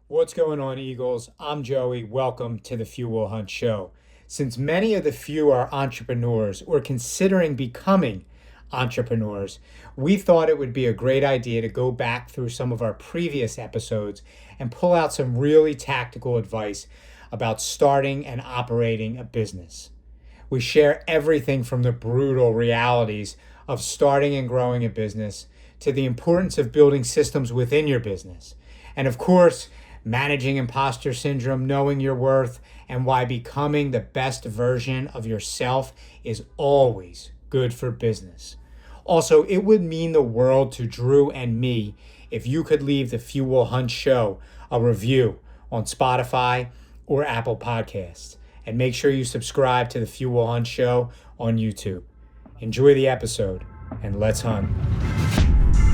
What's going on, Eagles? I'm Joey. Welcome to the Fuel Hunt Show. Since many of the few are entrepreneurs or considering becoming entrepreneurs, we thought it would be a great idea to go back through some of our previous episodes and pull out some really tactical advice about starting and operating a business. We share everything from the brutal realities of starting and growing a business to the importance of building systems within your business. And of course, managing imposter syndrome, knowing your worth, and why becoming the best version of yourself is always good for business. Also, it would mean the world to Drew and me if you could leave the Fuel Hunt Show a review on Spotify or Apple Podcasts. And make sure you subscribe to the Fuel Hunt Show on YouTube. Enjoy the episode, and let's hunt.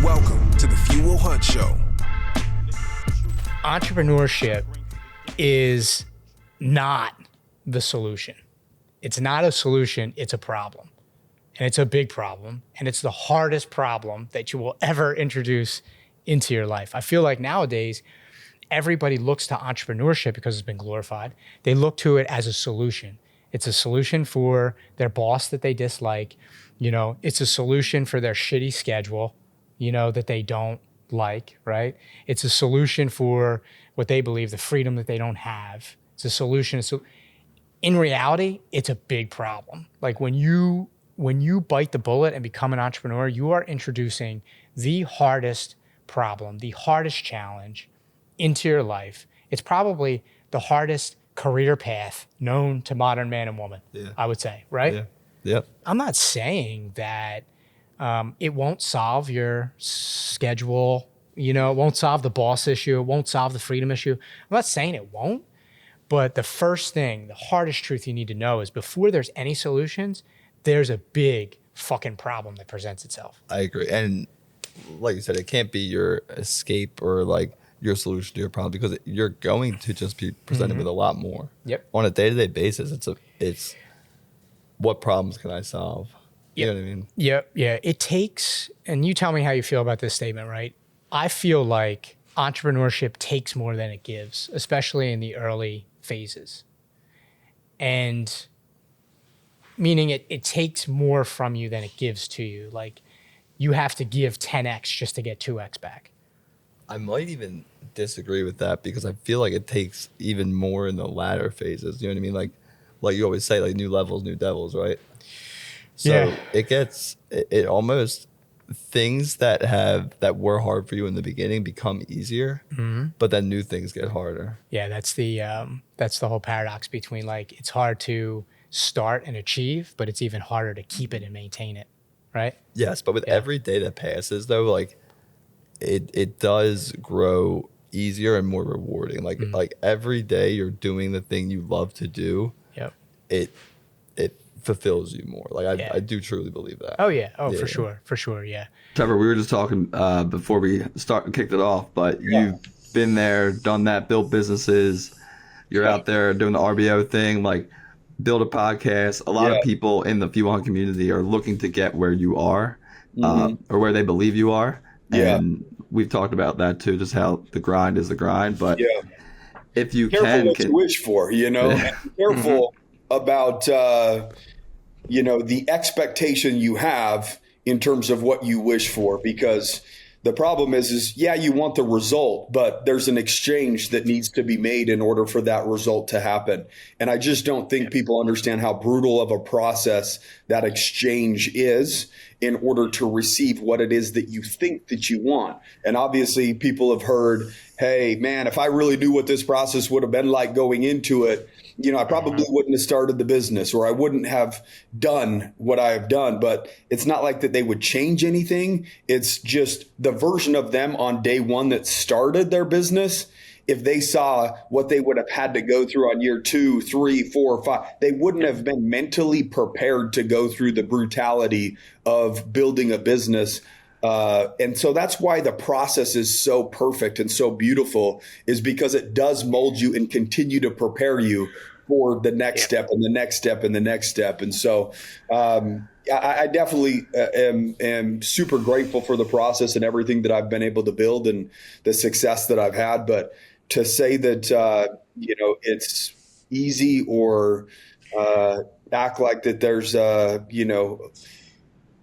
Welcome to the Fuel Hunt Show. Entrepreneurship is not the solution. It's not a solution, it's a problem. And it's a big problem. And it's the hardest problem that you will ever introduce into your life. I feel like nowadays, everybody looks to entrepreneurship because it's been glorified. They look to it as a solution. It's a solution for their boss that they dislike. It's a solution for their shitty schedule, that they don't like, right? It's a solution for what they believe, the freedom that they don't have. It's a solution. So in reality, it's a big problem. Like when you bite the bullet and become an entrepreneur, you are introducing the hardest problem, the hardest challenge into your life. It's probably the hardest career path known to modern man and woman, I would say, right? Yeah. Yep. I'm not saying that it won't solve your schedule, it won't solve the boss issue, it won't solve the freedom issue. I'm not saying it won't, but the first thing, the hardest truth you need to know is before there's any solutions, there's a big fucking problem that presents itself. I agree. And like you said, it can't be your escape or like your solution to your problem because you're going to just be presented with a lot more. Yep. On a day-to-day basis, it's what problems can I solve? You know what I mean? Yeah. It takes, and you tell me how you feel about this statement, right? I feel like entrepreneurship takes more than it gives, especially in the early phases. And meaning it takes more from you than it gives to you. Like you have to give 10x just to get 2x back. I might even disagree with that because I feel like it takes even more in the latter phases. You know what I mean? Like you always say, like new levels, new devils, right? So it almost things that were hard for you in the beginning become easier, but then new things get harder. Yeah, that's the whole paradox between like it's hard to start and achieve, but it's even harder to keep it and maintain it, right? Yes, but with every day that passes though, like it does grow easier and more rewarding. Like every day you're doing the thing you love to do. Yep. It fulfills you more. Like I do truly believe that. Oh yeah. Oh, yeah. For sure. Yeah. Trevor, we were just talking before we kicked it off, but you've been there, done that, built businesses. You're out there doing the RBO thing, like build a podcast. A lot of people in the Fuel Hunt community are looking to get where you are or where they believe you are. And we've talked about that too, just how the grind is the grind. But if you careful what you wish for, careful about, the expectation you have in terms of what you wish for, because the problem is you want the result, but there's an exchange that needs to be made in order for that result to happen. And I just don't think people understand how brutal of a process that exchange is in order to receive what it is that you think that you want. And obviously people have heard, hey, man, if I really knew what this process would have been like going into it, I probably wouldn't have started the business, or I wouldn't have done what I have done. But it's not like that they would change anything. It's just the version of them on day one that started their business. If they saw what they would have had to go through on year 2, 3, 4, 5, they wouldn't have been mentally prepared to go through the brutality of building a business. And so that's why the process is so perfect and so beautiful, is because it does mold you and continue to prepare you for the next step and the next step and the next step. And so I definitely am super grateful for the process and everything that I've been able to build and the success that I've had. But to say that, it's easy or act like that there's,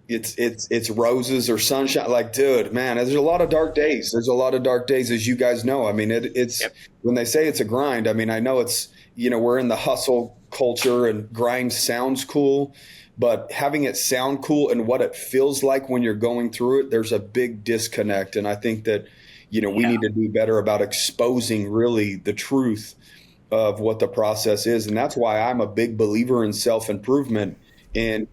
it's roses or sunshine. Like, dude, man, there's a lot of dark days. There's a lot of dark days, as you guys know. I mean, it's when they say it's a grind. I mean, I know it's, we're in the hustle culture and grind sounds cool, but having it sound cool and what it feels like when you're going through it, there's a big disconnect. And I think that, we need to do better about exposing really the truth of what the process is. And that's why I'm a big believer in self-improvement and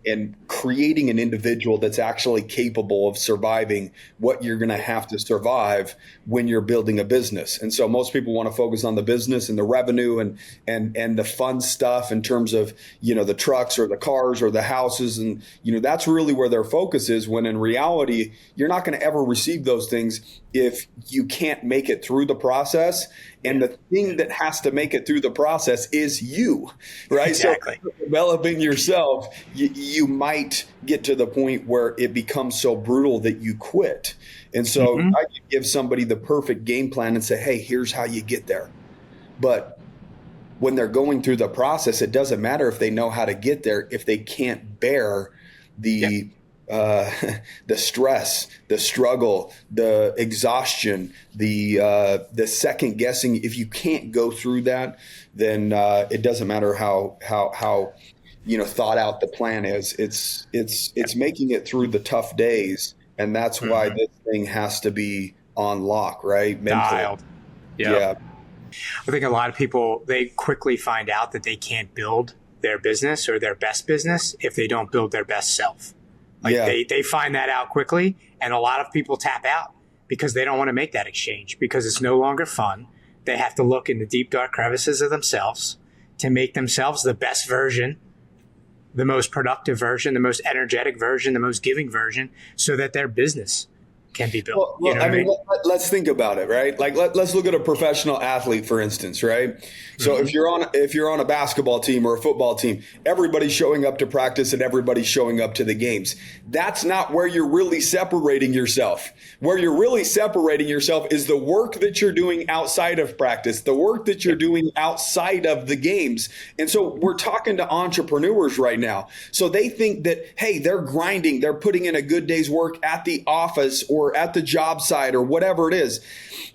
creating an individual that's actually capable of surviving what you're going to have to survive when you're building a business. And so most people want to focus on the business and the revenue and the fun stuff in terms of, the trucks or the cars or the houses. And, that's really where their focus is, when in reality, you're not going to ever receive those things if you can't make it through the process. And the thing that has to make it through the process is you, right? Exactly. So developing yourself, you might get to the point where it becomes so brutal that you quit. And so I could give somebody the perfect game plan and say, hey, here's how you get there. But when they're going through the process, it doesn't matter if they know how to get there if they can't bear the stress, the struggle, the exhaustion, the second guessing. If you can't go through that, then it doesn't matter how thought out the plan is. It's making it through the tough days, and that's why this thing has to be on lock, right? Mentally. Dialed. Yeah. I think a lot of people, they quickly find out that they can't build their business or their best business if they don't build their best self. They find that out quickly, and a lot of people tap out because they don't want to make that exchange because it's no longer fun. They have to look in the deep, dark crevices of themselves to make themselves the best version, the most productive version, the most energetic version, the most giving version, so that their business can be built. Let's think about it, right? Like let's look at a professional athlete, for instance, right? So if you're on a basketball team or a football team, everybody's showing up to practice and everybody's showing up to the games. That's not where you're really separating yourself. Where you're really separating yourself is the work that you're doing outside of practice, the work that you're doing outside of the games. And so we're talking to entrepreneurs right now. So they think that, hey, they're grinding, they're putting in a good day's work at the office or at the job site or whatever it is.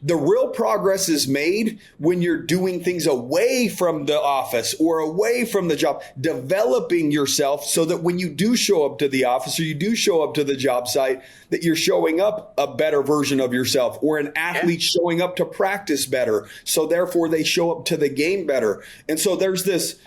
The real progress is made when you're doing things away from the office or away from the job, developing yourself so that when you do show up to the office or you do show up to the job site, that you're showing up a better version of yourself, or an athlete showing up to practice better. So therefore they show up to the game better. And so there's this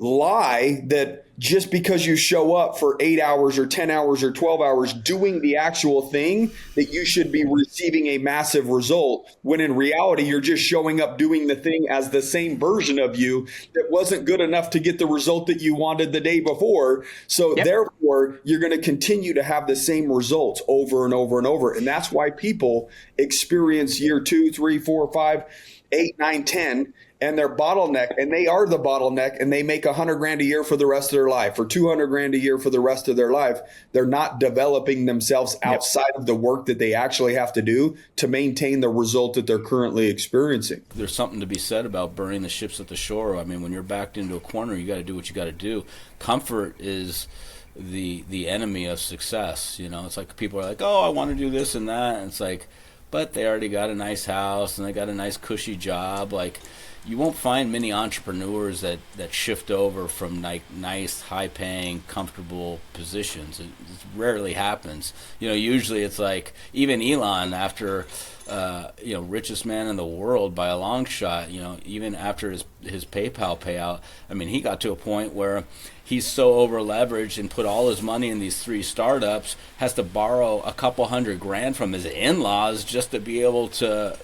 lie that just because you show up for 8 hours or 10 hours or 12 hours doing the actual thing, that you should be receiving a massive result, when in reality, you're just showing up doing the thing as the same version of you that wasn't good enough to get the result that you wanted the day before. So therefore, you're going to continue to have the same results over and over and over. And that's why people experience year 2, 3, 4, 5, 8, 9, 10, and they're bottleneck, and they are the bottleneck, and they make $100,000 a year for the rest of their life, or $200,000 a year for the rest of their life. They're not developing themselves outside of the work that they actually have to do to maintain the result that they're currently experiencing. There's something to be said about burning the ships at the shore. I mean, when you're backed into a corner, you got to do what you got to do. Comfort is the enemy of success. It's like people are like, oh, I want to do this and that, and it's like, but they already got a nice house and they got a nice cushy job. Like, you won't find many entrepreneurs that shift over from nice, high-paying, comfortable positions. It rarely happens. Usually it's like even Elon, after richest man in the world by a long shot. Even after his PayPal payout, I mean, he got to a point where he's so over leveraged and put all his money in these 3 startups, has to borrow a couple $100,000 from his in-laws just to be able to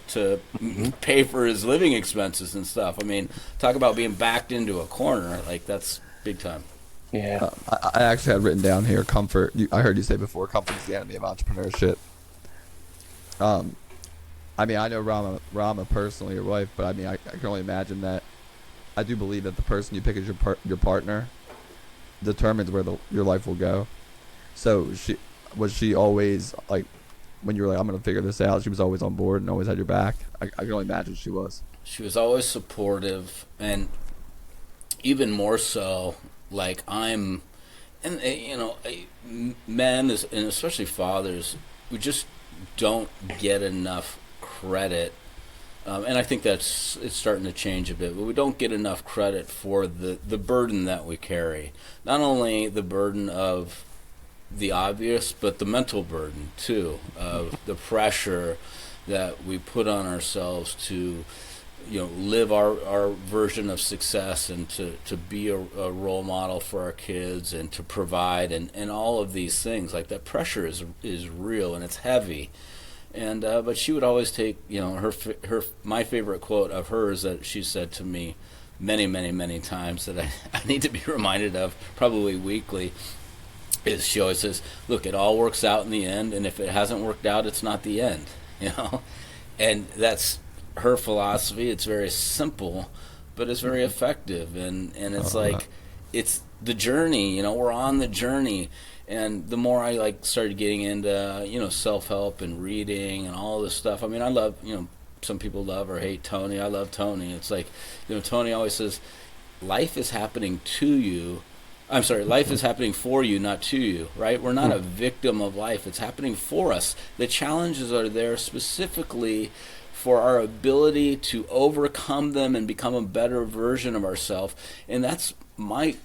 pay for his living expenses and stuff. I mean, talk about being backed into a corner. Like, that's big time. Yeah. I actually had written down here, comfort. I heard you say before, comfort is the enemy of entrepreneurship. I mean, I know Rama personally, your wife, but I mean, I can only imagine that. I do believe that the person you pick as your partner determines where your life will go. So was she always like when you were like, I'm going to figure this out, she was always on board and always had your back? I can only imagine she was. She was always supportive, and even more so, like men, and especially fathers, we just don't get enough credit. And I think it's starting to change a bit, but we don't get enough credit for the burden that we carry. Not only the burden of the obvious, but the mental burden too, of the pressure that we put on ourselves to, live our version of success, and to be a role model for our kids, and to provide, and all of these things. Like, that pressure is real, and it's heavy. And but she would always take, my favorite quote of hers that she said to me many, many, many times that I need to be reminded of, probably weekly, is she always says, look, it all works out in the end, and if it hasn't worked out, it's not the end, And that's her philosophy. It's very simple, but it's very effective, and it's it's the journey, we're on the journey. And the more I started getting into self-help and reading and all this stuff, I mean, I love, some people love or hate Tony. I love Tony. It's like, Tony always says, life is happening to you. I'm sorry, life is happening for you, not to you, right? We're not a victim of life. It's happening for us. The challenges are there specifically for our ability to overcome them and become a better version of ourselves. And that's my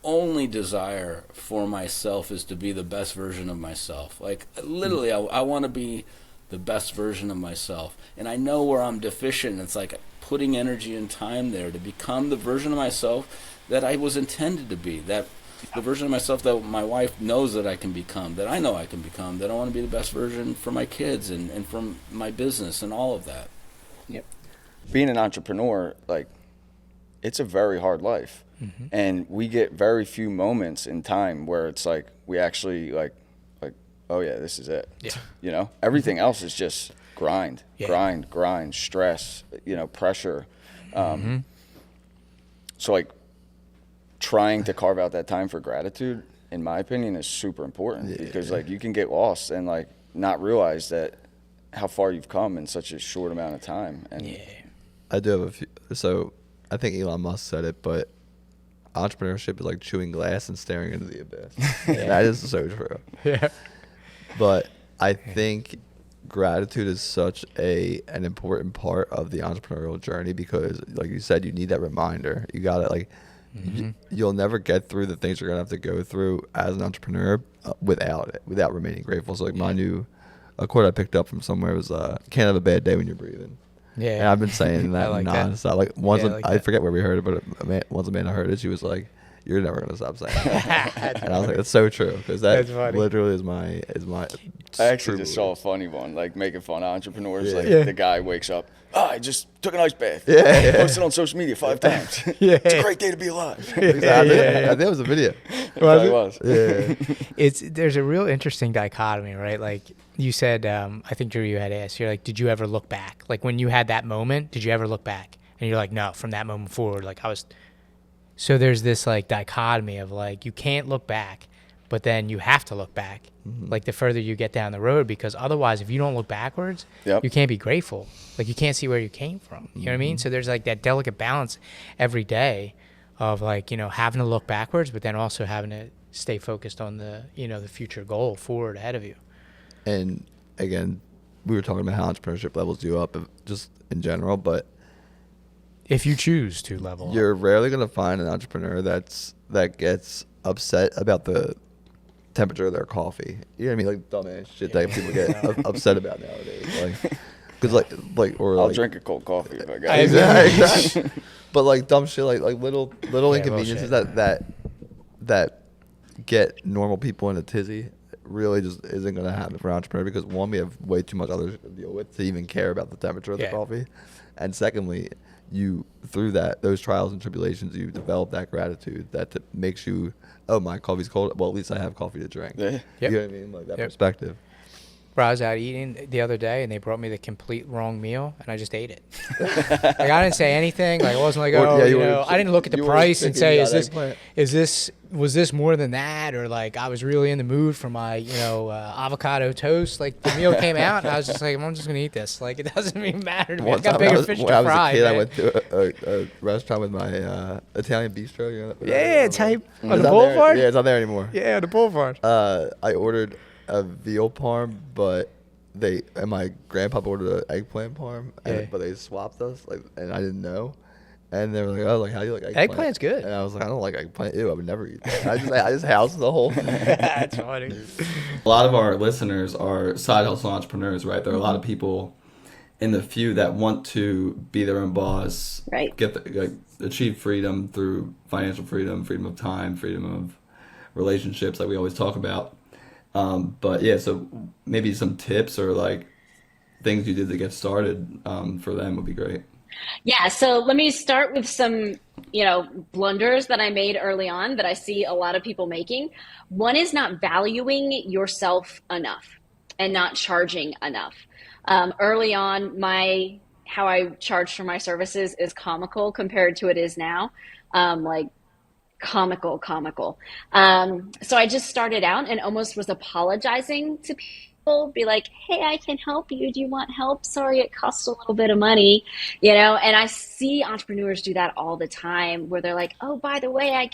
only desire for myself, is to be the best version of myself. Like, literally, I want to be the best version of myself. And I know where I'm deficient. It's like putting energy and time there to become the version of myself that I was intended to be, that the version of myself that my wife knows that I can become, that I know I can become, that I want to be the best version for my kids and from my business and all of that. Yep. Being an entrepreneur, it's a very hard life. Mm-hmm. And we get very few moments in time where it's like we actually like, oh yeah, this is it. Yeah. Everything else is just grind, stress, pressure. So trying to carve out that time for gratitude, in my opinion, is super important, because you can get lost and not realize that how far you've come in such a short amount of time. And I do have a few. So I think Elon Musk said it, but entrepreneurship is like chewing glass and staring into the abyss. That is so true. Yeah. But I think gratitude is such an important part of the entrepreneurial journey, because, like you said, you need that reminder. You got it. You'll never get through the things you're gonna have to go through as an entrepreneur without remaining grateful. So a quote I picked up from somewhere was, "Can't have a bad day when you're breathing." Yeah, and I've been saying that nonstop. I forget where we heard it, but once Amanda heard it, she was like, "You're never gonna stop saying that." And I was like, "That's so true," because that literally is my. I actually just saw a funny one, making fun of entrepreneurs. The guy wakes up, I just took an ice bath. Posted on social media 5 times. It's a great day to be alive. Exactly. I think it was a video. It probably was. Yeah. There's a real interesting dichotomy, right? Like you said, I think Drew, you had asked, you're like, did you ever look back? Like when you had that moment, did you ever look back? And you're like, no, from that moment forward, so there's this dichotomy of you can't look back, but then you have to look back, the further you get down the road, because otherwise, if you don't look backwards, you can't be grateful. You can't see where you came from. You know what I mean? So there's that delicate balance every day of having to look backwards, but then also having to stay focused on the future goal forward ahead of you. And again, we were talking about how entrepreneurship levels you up just in general, but if you choose to level you're up, rarely going to find an entrepreneur that gets upset about the temperature of their coffee. You know what I mean? Dumbass shit that people get upset about nowadays. Because I'll drink a cold coffee if I got it. Exactly. But dumb shit, little inconveniences that get normal people in a tizzy really just isn't going to happen for an entrepreneur, because one, we have way too much other shit to deal with to even care about the temperature of the coffee, and secondly, through those trials and tribulations, you develop that gratitude that makes you, oh, my coffee's cold, well, at least I have coffee to drink. Yeah. You know what I mean? That perspective. where I was out eating the other day, and they brought me the complete wrong meal, and I just ate it. Like, I didn't say anything. Like, I wasn't like, oh, I didn't look at the price and say, was this more than that? Or like, I was really in the mood for my, avocado toast. Like, the meal came out, and I was just like, I'm just going to eat this. Like, it doesn't even matter to me. I got bigger fish to fry. When I was a kid, man. I went to a restaurant with my Italian bistro. You know, It's on the boulevard? Yeah, it's not there anymore. Yeah, the boulevard. I ordered a veal parm, but my grandpa ordered an eggplant parm, but they swapped us, and I didn't know. And they were like, "Oh, like how do you like eggplant?" Eggplant's good. And I was like, "I don't like eggplant. Ew, I would never eat that." I just housed the whole thing. That's funny. A lot of our listeners are side hustle entrepreneurs, right? There are a lot of people in the few that want to be their own boss, right? Achieve freedom through financial freedom, freedom of time, freedom of relationships, like we always talk about. But yeah, so maybe some tips or like things you did to get started for them would be great. Yeah, so let me start with some, blunders that I made early on that I see a lot of people making. One is not valuing yourself enough and not charging enough. Early on, how I charged for my services is comical compared to it is now. Comical. So I just started out and almost was apologizing to people, be like, hey, I can help you. Do you want help? Sorry, it costs a little bit of money, and I see entrepreneurs do that all the time where they're like, oh, by the way, I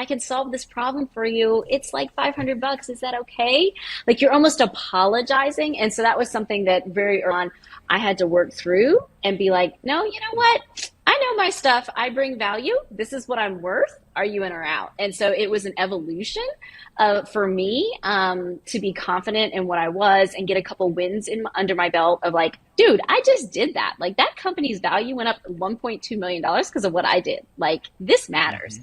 can solve this problem for you. It's like $500. Is that okay? Like, you're almost apologizing. And so that was something that very early on I had to work through and be like, no, you know what? I know my stuff. I bring value. This is what I'm worth. Are you in or out? And so it was an evolution for me to be confident in what I was and get a couple wins under my belt of like, dude, I just did that. Like, that company's value went up $1.2 million because of what I did. Like, this matters.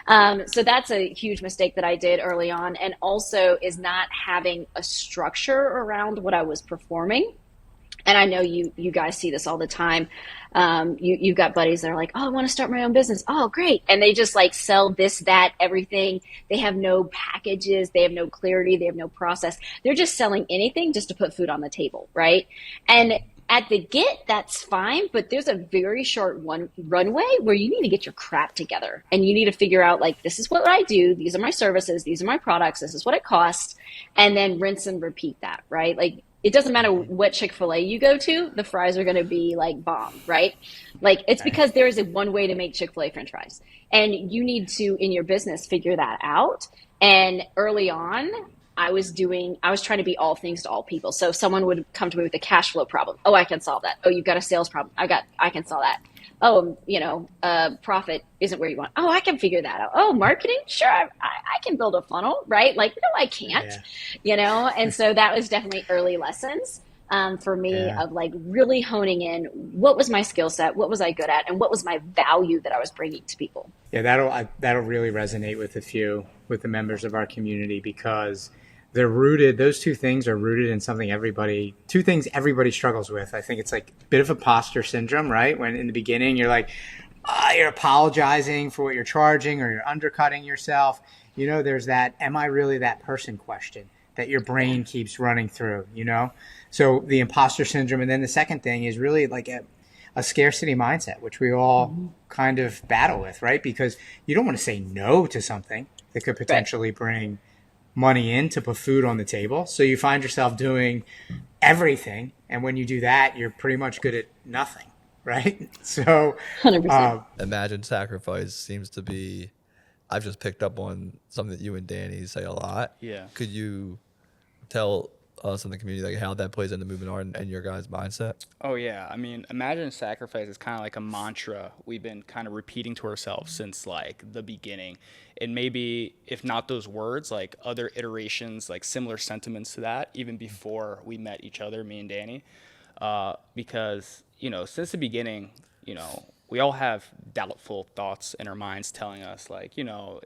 So that's a huge mistake that I did early on. And also is not having a structure around what I was performing. And I know you guys see this all the time. You've got buddies that are like, oh, I want to start my own business. Oh, great. And they just like sell this, that, everything. They have no packages. They have no clarity. They have no process. They're just selling anything just to put food on the table, right? And at the that's fine, but there's a very short runway where you need to get your crap together and you need to figure out like, this is what I do. These are my services. These are my products. This is what it costs. And then rinse and repeat that, right? Like, it doesn't matter what Chick-fil-A you go to, the fries are going to be like bomb, right? Like, it's because there is one way to make Chick-fil-A French fries. And you need to, in your business, figure that out. And early on, I was trying to be all things to all people. So someone would come to me with a cash flow problem. Oh, I can solve that. Oh, you've got a sales problem. I can solve that. Oh, profit isn't where you want. Oh, I can figure that out. Oh, marketing? Sure. I can build a funnel, right? Like, no, I can't, And so that was definitely early lessons for me of like really honing in what was my skill set, what was I good at, and what was my value that I was bringing to people. Yeah, that'll really resonate with the members of our community because they're rooted. Those two things are rooted in two things everybody struggles with. I think it's like a bit of imposter syndrome, right? When in the beginning you're like, you're apologizing for what you're charging or you're undercutting yourself. There's that, am I really that person question that your brain keeps running through, So the imposter syndrome. And then the second thing is really like a scarcity mindset, which we all kind of battle with, right? Because you don't want to say no to something that could potentially bring money in to put food on the table. So you find yourself doing everything. And when you do that, you're pretty much good at nothing, right? So 100%. Imagine sacrifice seems to be, I've just picked up on something that you and Danny say a lot. Yeah. Could you tell us in the community like how that plays into moving art and your guys' mindset? Oh yeah, I mean, imagine sacrifice is kind of like a mantra we've been kind of repeating to ourselves since like the beginning. And maybe if not those words, like other iterations, like similar sentiments to that, even before we met each other, me and Danny, because since the beginning, we all have doubtful thoughts in our minds telling us like,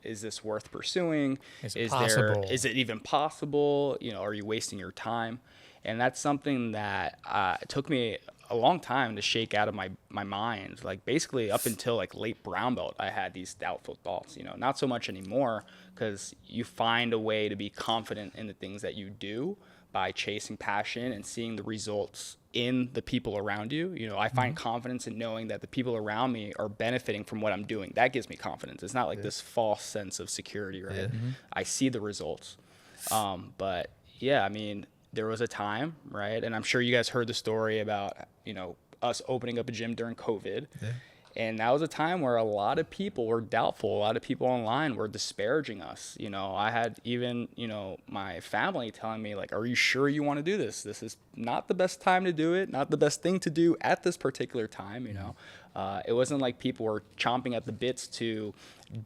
is this worth pursuing? Is it even possible? Are you wasting your time? And that's something that it took me a long time to shake out of my mind. Like basically up until like late brown belt, I had these doubtful thoughts, not so much anymore because you find a way to be confident in the things that you do. by chasing passion and seeing the results in the people around you. You know, I find confidence in knowing that the people around me are benefiting from what I'm doing. That gives me confidence. It's not like this false sense of security, right? I see the results. But yeah, I mean, there was a time, right? And I'm sure you guys heard the story about, you know, us opening up a gym during COVID. And that was a time where a lot of people were doubtful. A lot of people online were disparaging us. You know, I had even, you know, my family telling me, like, are you sure you want to do this? This is not the best time to do it, not the best thing to do at this particular time, you know. It wasn't like people were chomping at the bits to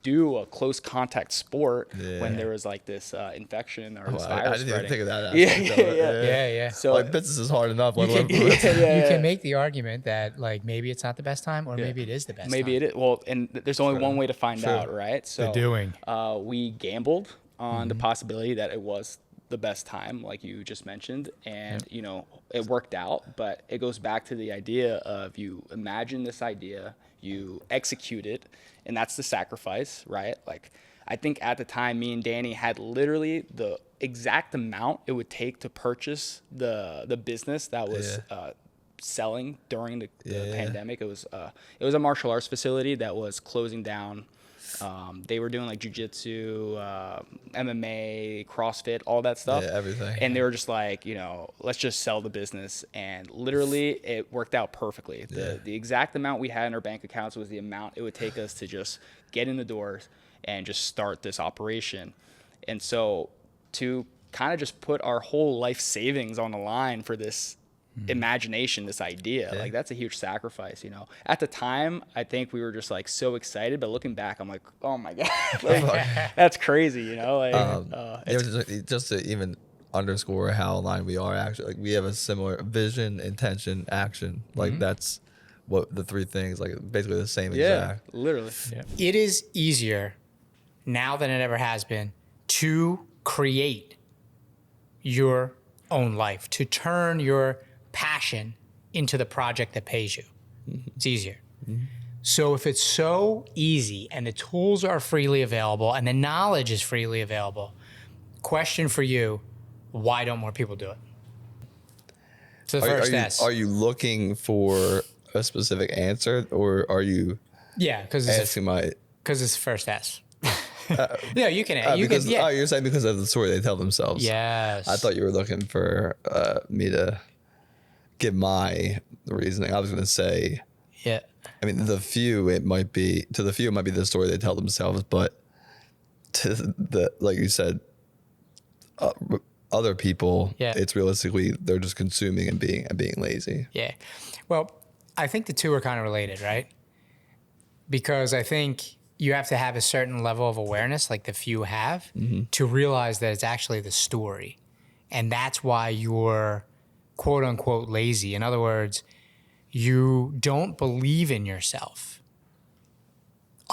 do a close contact sport when there was like this infection or this virus I didn't spreading. even think of that. Yeah. So like business is hard enough. Let alone You can make the argument that like maybe it's not the best time, or maybe it is the best Maybe time. it is. Well, and there's only one way to find out, right? So doing. We gambled on the possibility that it was the best time, like you just mentioned, and you know, it worked out. But it goes back to the idea of you imagine this idea, you execute it, and that's the sacrifice, right? Like, I think at the time, me and Danny had literally the exact amount it would take to purchase the business that was selling during the pandemic. It was a martial arts facility that was closing down. They were doing like jiu-jitsu, MMA, CrossFit, all that stuff. Yeah, everything. And they were just like, you know, let's just sell the business. And literally it worked out perfectly. The exact amount we had in our bank accounts was the amount it would take us to just get in the doors and just start this operation. And so to kind of just put our whole life savings on the line for this imagination, this idea, like that's a huge sacrifice, you know. At the time, I think we were just like so excited, but looking back, I'm like, oh my god, like, that's crazy, you know. Like, just to even underscore how aligned we are, actually, like we have a similar vision, intention, action. Like that's what the three things, like basically the same exact. Literally. It is easier now than it ever has been to create your own life, to turn your passion into the project that pays you. It's easier. So if it's so easy and the tools are freely available and the knowledge is freely available, question for you, why don't more people do it? So the first S. Are you looking for a specific answer, or are you because asking it's the first S. Yeah, you can. You're saying because of the story they tell themselves. Yes. I thought you were looking for me to give my reasoning. I was going to say, I mean, to the few it might be the story they tell themselves, but to the, like you said, other people, it's realistically they're just consuming and being lazy. Yeah. Well, I think the two are kind of related, right? Because I think you have to have a certain level of awareness, like the few have, to realize that it's actually the story. And that's why you're quote unquote lazy. In other words, you don't believe in yourself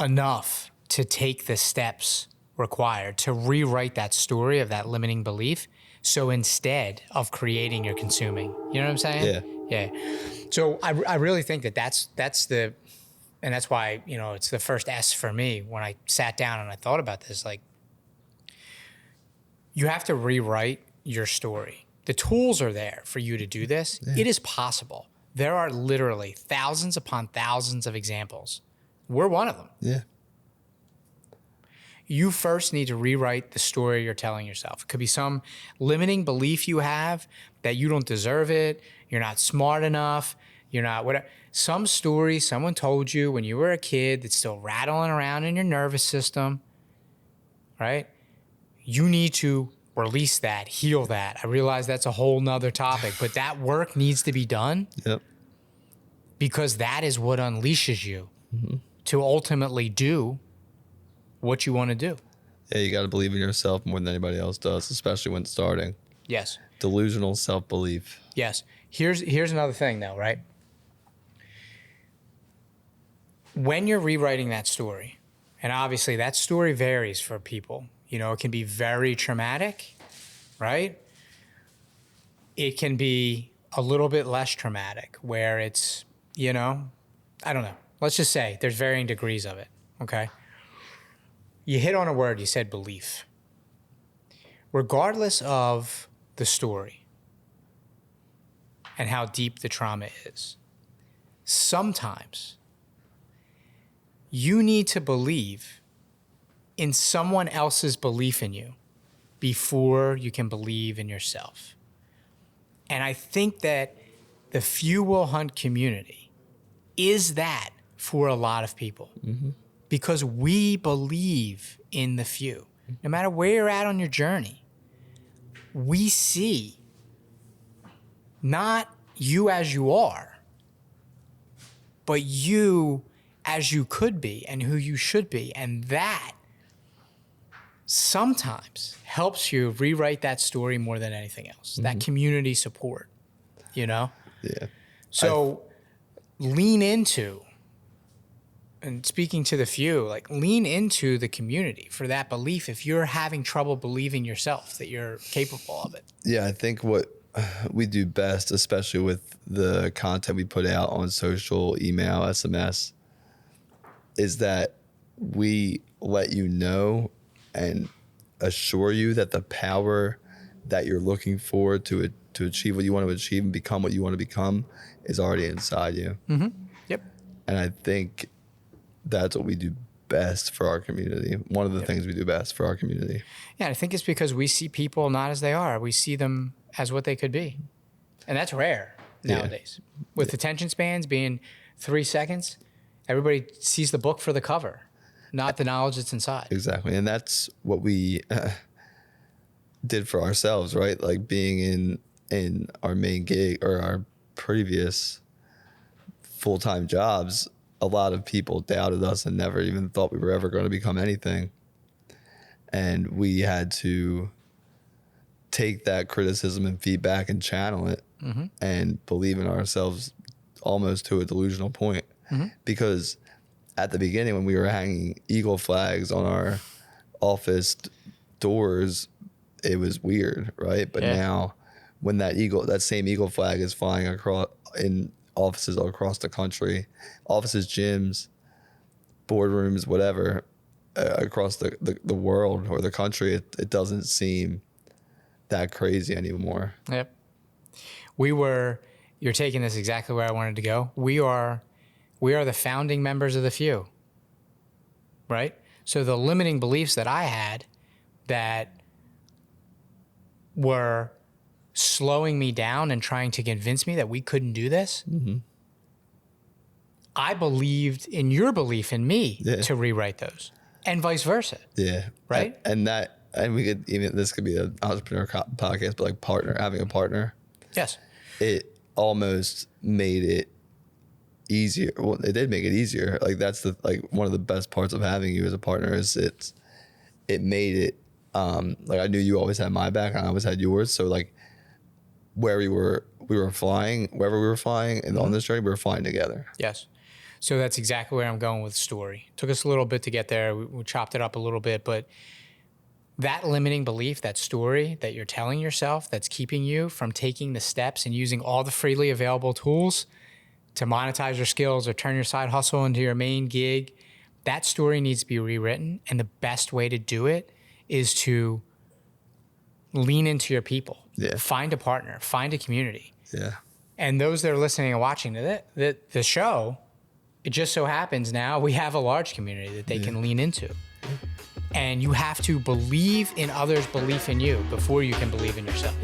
enough to take the steps required to rewrite that story of that limiting belief. So instead of creating, you're consuming. You know what I'm saying? Yeah. So I really think that's the, and that's why, you know, it's the first S for me when I sat down and I thought about this. Like, you have to rewrite your story. The tools are there for you to do this. It is possible. There are literally thousands upon thousands of examples. We're one of them. Yeah. You first need to rewrite the story you're telling yourself. It could be some limiting belief you have that you don't deserve it, you're not smart enough, you're not whatever. Some story someone told you when you were a kid that's still rattling around in your nervous system, right? You need to release that, heal that. I realize that's a whole nother topic, but that work needs to be done because that is what unleashes you to ultimately do what you want to do. Yeah, you got to believe in yourself more than anybody else does, especially when starting. Yes. Delusional self-belief. Yes. Here's another thing though, right? When you're rewriting that story, and obviously that story varies for people. You know, it can be very traumatic, right? It can be a little bit less traumatic where it's, you know, I don't know. Let's just say there's varying degrees of it, okay? You hit on a word, you said belief. Regardless of the story, and how deep the trauma is. Sometimes you need to believe in someone else's belief in you before you can believe in yourself. And I think that the Few Will Hunt community is that for a lot of people, because we believe in the few. No matter where you're at on your journey, we see not you as you are, but you as you could be and who you should be. And that sometimes helps you rewrite that story more than anything else. That community support, you know? Yeah. So lean into, and speaking to the few, like lean into the community for that belief if you're having trouble believing yourself that you're capable of it. Yeah, I think what we do best, especially with the content we put out on social, email, SMS, is that we let you know and assure you that the power that you're looking for to achieve what you want to achieve and become what you want to become is already inside you. Yep. And I think that's what we do best for our community. One of the things we do best for our community. Yeah, I think it's because we see people not as they are. We see them as what they could be. And that's rare nowadays. With attention spans being 3 seconds, everybody sees the book for the cover, not the knowledge that's inside. Exactly. And that's what we did for ourselves, right? Like being in our main gig or our previous full-time jobs, a lot of people doubted us and never even thought we were ever going to become anything. And we had to take that criticism and feedback and channel it and believe in ourselves almost to a delusional point. Because at the beginning, when we were hanging eagle flags on our office doors, it was weird, right? But now when that same eagle flag is flying across in offices all across the country, offices, gyms, boardrooms, whatever, across the world or the country, it doesn't seem that crazy anymore. Yep. You're taking this exactly where I wanted to go. We are the founding members of the few, right? So the limiting beliefs that I had that were slowing me down and trying to convince me that we couldn't do this, I believed in your belief in me to rewrite those, and vice versa. Yeah. Right? And we could this could be an entrepreneur podcast, but like having a partner. Yes. It almost made it easier. Well, it did make it easier. Like that's one of the best parts of having you as a partner is it made it like I knew you always had my back and I always had yours. So like wherever we were flying and on this journey, we were flying together. Yes. So that's exactly where I'm going with the story. Took us a little bit to get there. We chopped it up a little bit, but that limiting belief, that story that you're telling yourself that's keeping you from taking the steps and using all the freely available tools to monetize your skills or turn your side hustle into your main gig, that story needs to be rewritten. And the best way to do it is to lean into your people. Yeah. Find a partner, find a community. Yeah. And those that are listening and watching to the show, it just so happens now we have a large community that they can lean into. And you have to believe in others' belief in you before you can believe in yourself.